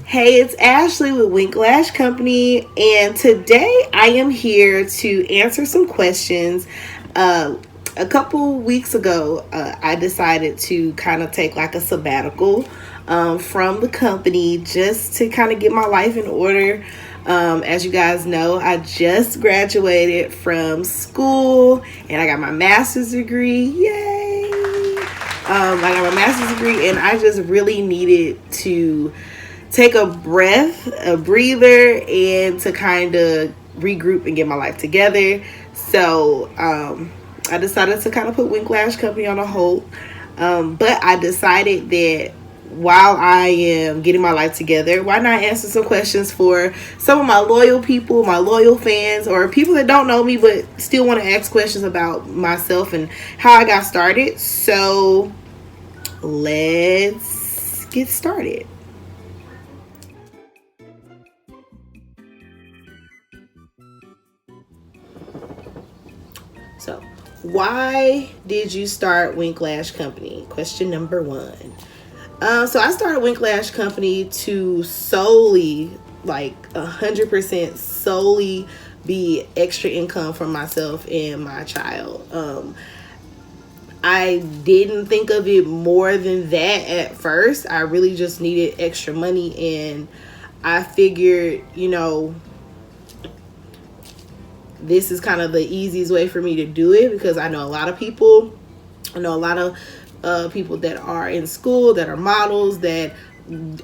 Hey, it's Ashley with Lash Company, and today I am here to answer some questions. Uh, a couple weeks ago, I decided to kind of take like a sabbatical from the company just to kind of get my life in order. As you guys know, I just graduated from school and I got my master's degree. Yay! I got my master's degree, and I just really needed to take a breath, a breather, and to kind of regroup and get my life together. So I decided to kind of put Lash Company on a hold. But I decided that while I am getting my life together, why not answer some questions for some of my loyal people, my loyal fans, or people that don't know me but still want to ask questions about myself and how I got started. So let's get started. So, why did you start Lash Company? Question number one. So I started Lash Company to solely, like 100% solely, be extra income for myself and my child. I didn't think of it more than that at first. I really just needed extra money, and I figured, this is kind of the easiest way for me to do it because I know a lot of people. I know a lot of people that are in school, that are models, that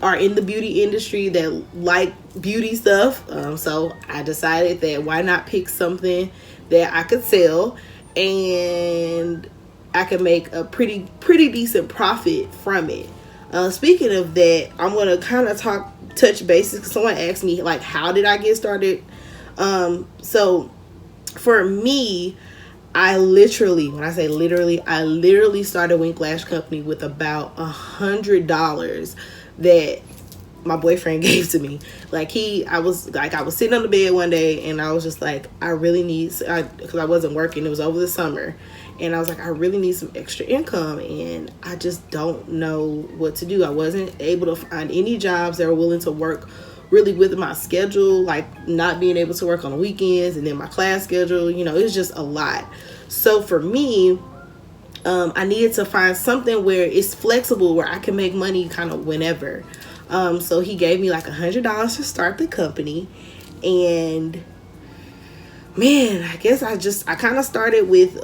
are in the beauty industry, that like beauty stuff. So I decided that why not pick something that I could sell and I could make a pretty decent profit from it. Speaking of that, I'm going to kind of touch bases because someone asked me, like, how did I get started? So for me, I literally started Lash Company with about $100 that my boyfriend gave to me. I was sitting on the bed one day and I was just like, I really need, because I wasn't working, it was over the summer, and I was like, I really need some extra income and I just don't know what to do. I wasn't able to find any jobs that were willing to work really with my schedule, like not being able to work on the weekends, and then my class schedule, it was just a lot. So for me, I needed to find something where it's flexible, where I can make money kind of whenever. So he gave me like $100 to start the company, and man, I guess I kind of started with,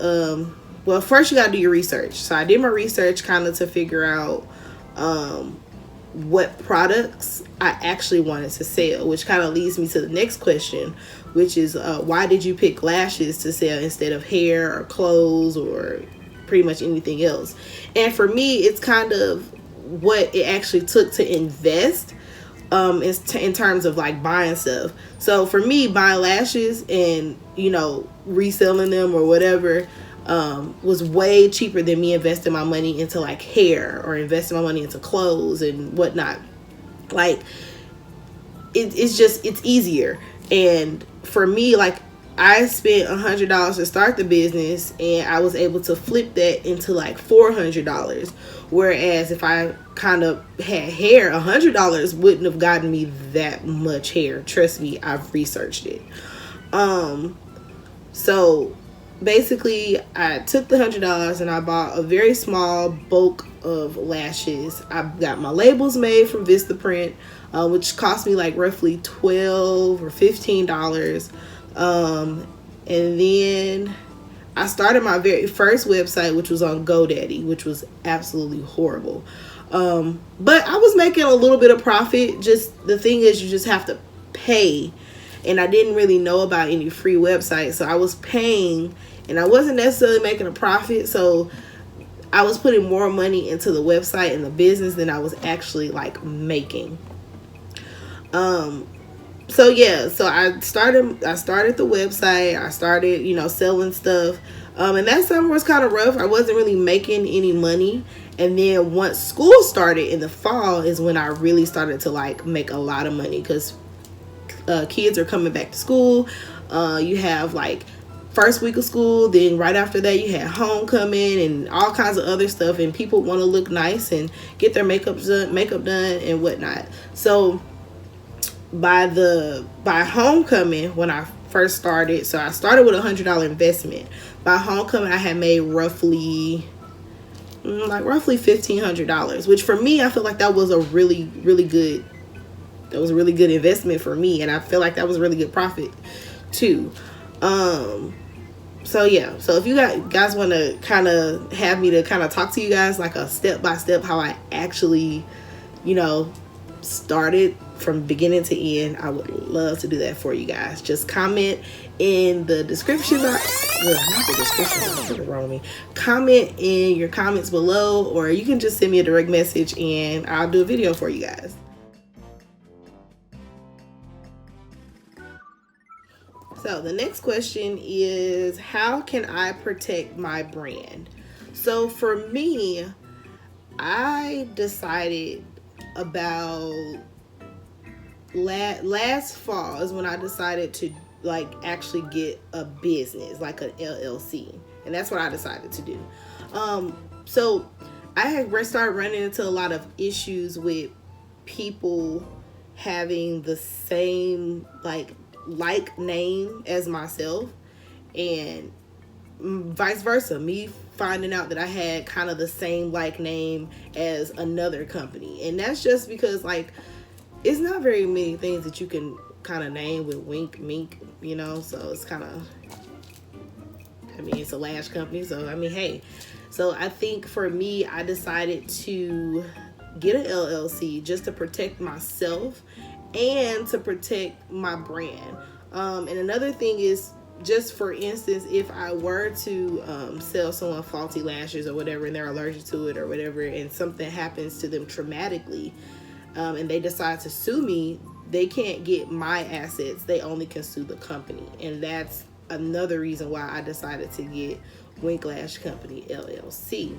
well, first you got to do your research. So I did my research kind of to figure out what products I actually wanted to sell, which kind of leads me to the next question, which is why did you pick lashes to sell instead of hair or clothes or pretty much anything else? And for me, it's kind of what it actually took to invest in terms of like buying stuff. So for me, buying lashes and reselling them or whatever was way cheaper than me investing my money into like hair or investing my money into clothes and whatnot. Like it's easier. And for me, like, I spent $100 to start the business and I was able to flip that into like $400. Whereas if I kind of had hair, $100 wouldn't have gotten me that much hair. Trust me, I've researched it. So basically I took the $100 and I bought a very small bulk of lashes. I got my labels made from Vistaprint, which cost me like roughly $12 or $15. And then I started my very first website, which was on GoDaddy, which was absolutely horrible. But I was making a little bit of profit. Just the thing is, you just have to pay. And I didn't really know about any free websites, so I was paying and I wasn't necessarily making a profit. So I was putting more money into the website and the business than I was actually like making. So yeah, so I started the website. I started, selling stuff. And that summer was kind of rough. I wasn't really making any money. And then once school started in the fall is when I really started to like make a lot of money, because kids are coming back to school. You have like first week of school, then right after that you had homecoming and all kinds of other stuff, and people want to look nice and get their makeup done and whatnot. So by homecoming, when I first started, so I started with $100 investment. By homecoming, I had made roughly $1,500, which for me, I feel like that was a really good investment for me, and I feel like that was a really good profit too. So yeah, so if you guys want to kind of have me to kind of talk to you guys like a step by step how I actually, started from beginning to end, I would love to do that for you guys. Just comment in the description box. Not the description box. What's wrong with me? Comment in your comments below, or you can just send me a direct message and I'll do a video for you guys. So the next question is, how can I protect my brand? So for me, I decided about last fall is when I decided to actually get a business, like an LLC, and that's what I decided to do. So I had started running into a lot of issues with people having the same like name as myself, and vice versa, me finding out that I had kind of the same name as another company. And that's just because it's not very many things that you can kind of name with wink mink, so it's kind of, it's a Lash company, so hey. So I think for me, I decided to get an LLC just to protect myself and to protect my brand. And another thing is, just for instance, if I were to sell someone faulty lashes or whatever, and they're allergic to it or whatever, and something happens to them traumatically, and they decide to sue me, they can't get my assets. They only can sue the company. And that's another reason why I decided to get Wink Lash Company LLC.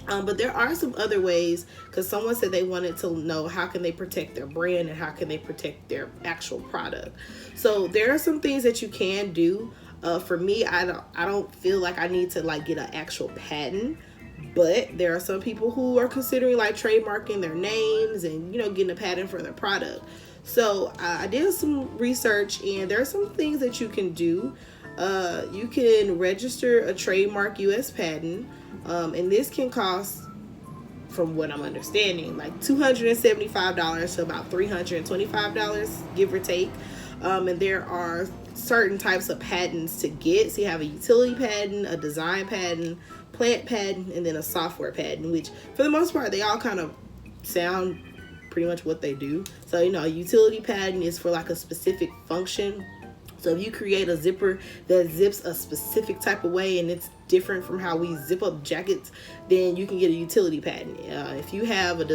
But there are some other ways, because someone said they wanted to know how can they protect their brand and how can they protect their actual product. So there are some things that you can do. For me, I don't feel like I need to get an actual patent, but there are some people who are considering trademarking their names and getting a patent for their product. So I did some research, and there are some things that you can do. You can register a trademark U.S. patent. And this can cost, from what I'm understanding, $275 to about $325, give or take. And there are certain types of patents to get. So you have a utility patent, a design patent, plant patent, and then a software patent, which for the most part, they all kind of sound pretty much what they do. So, a utility patent is for a specific function. So if you create a zipper that zips a specific type of way and it's different from how we zip up jackets, then you can get a utility patent. If you want a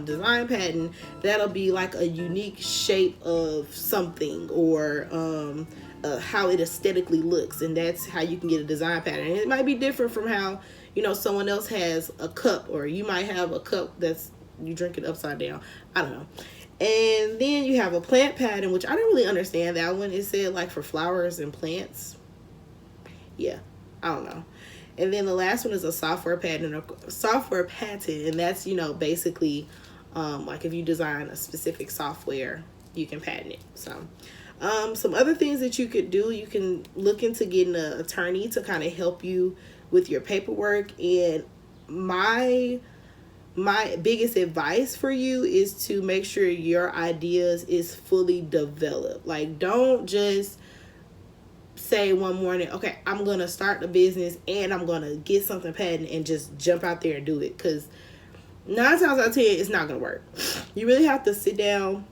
design patent, that'll be a unique shape of something, or how it aesthetically looks, and that's how you can get a design patent. And it might be different from how someone else has a cup, or you might have a cup that's you drink it upside down. I don't know. And then you have a plant patent, which I didn't really understand that one. It said for flowers and plants. Yeah, I don't know. And then the last one is a software patent. And that's basically if you design a specific software, you can patent it. So some other things that you could do, you can look into getting an attorney to kind of help you with your paperwork. And my biggest advice for you is to make sure your ideas is fully developed. Don't just say one morning, okay, I'm going to start a business and I'm going to get something patent and just jump out there and do it. Because 9 times out of 10, it's not going to work. You really have to sit down.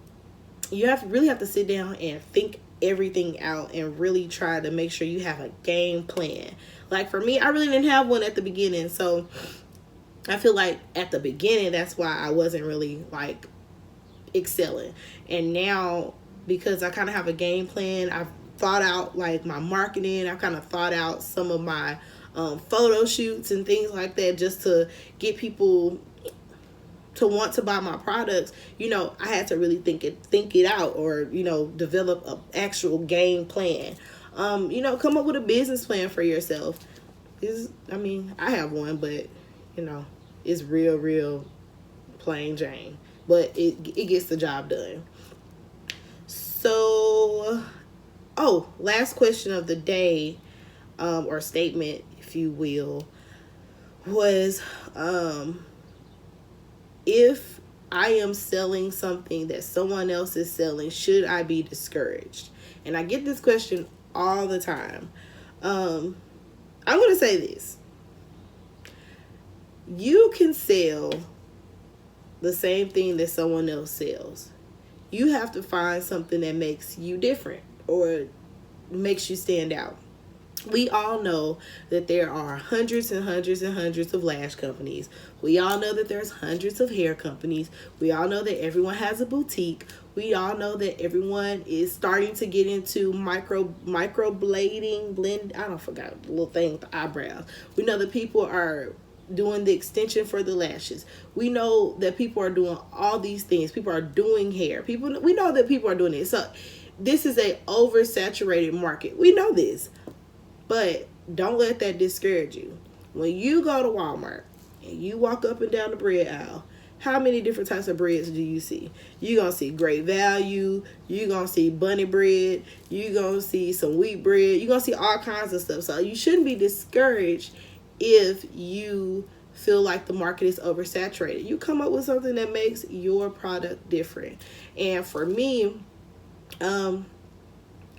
Really have to sit down and think everything out and really try to make sure you have a game plan. For me, I really didn't have one at the beginning. So I feel at the beginning, that's why I wasn't really excelling. And now, because I kind of have a game plan, I've thought out my marketing. I've kind of thought out some of my photo shoots and things like that, just to get people to want to buy my products. I had to really think it out, or develop an actual game plan. Come up with a business plan for yourself. I have one, but it's real plain Jane, but it gets the job done. So, last question of the day, or statement, if you will, was if I am selling something that someone else is selling, should I be discouraged? And I get this question all the time. I'm going to say this. You can sell the same thing that someone else sells. You have to find something that makes you different or makes you stand out. We all know that there are hundreds and hundreds and hundreds of lash companies. We all know that there's hundreds of hair companies. We all know that everyone has a boutique. We all know that everyone is starting to get into micro blading, blend. I don't forgot the little thing with the eyebrows. We know that people are doing the extension for the lashes. We know that people are doing all these things. People are doing hair. We know that people are doing it. So this is a oversaturated market. We know this. But don't let that discourage you. When you go to Walmart and you walk up and down the bread aisle, how many different types of breads do you see? You're going to see Great Value. You're going to see bunny bread. You're going to see some wheat bread. You're going to see all kinds of stuff. So you shouldn't be discouraged if you feel like the market is oversaturated. You come up with something that makes your product different. And for me,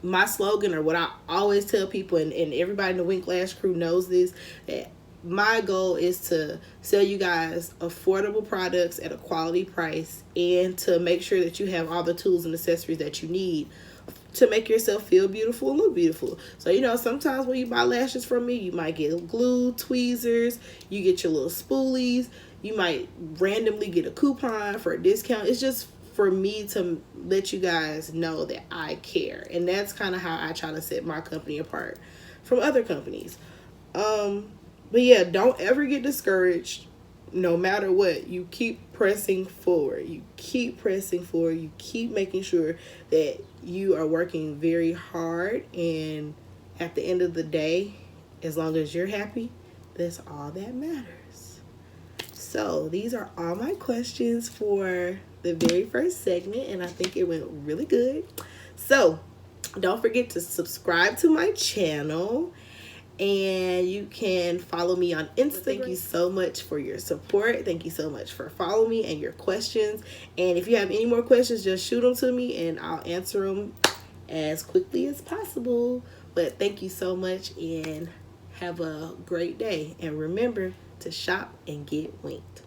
my slogan, or what I always tell people, and everybody in the Wink Lash crew knows this, that my goal is to sell you guys affordable products at a quality price and to make sure that you have all the tools and accessories that you need to make yourself feel beautiful and look beautiful. So, sometimes when you buy lashes from me, you might get glue, tweezers, you get your little spoolies, you might randomly get a coupon for a discount. It's just for me to let you guys know that I care. And that's kind of how I try to set my company apart from other companies. But yeah, don't ever get discouraged. No matter what, you keep pressing forward. You keep pressing forward. You keep making sure that you are working very hard. And at the end of the day, as long as you're happy, that's all that matters. So these are all my questions for the very first segment, and I think it went really good. So don't forget to subscribe to my channel, and you can follow me on Instagram. Thank you so much for your support. Thank you so much for following me and your questions. And if you have any more questions, just shoot them to me and I'll answer them as quickly as possible. But thank you so much and have a great day. And remember to shop and get winked.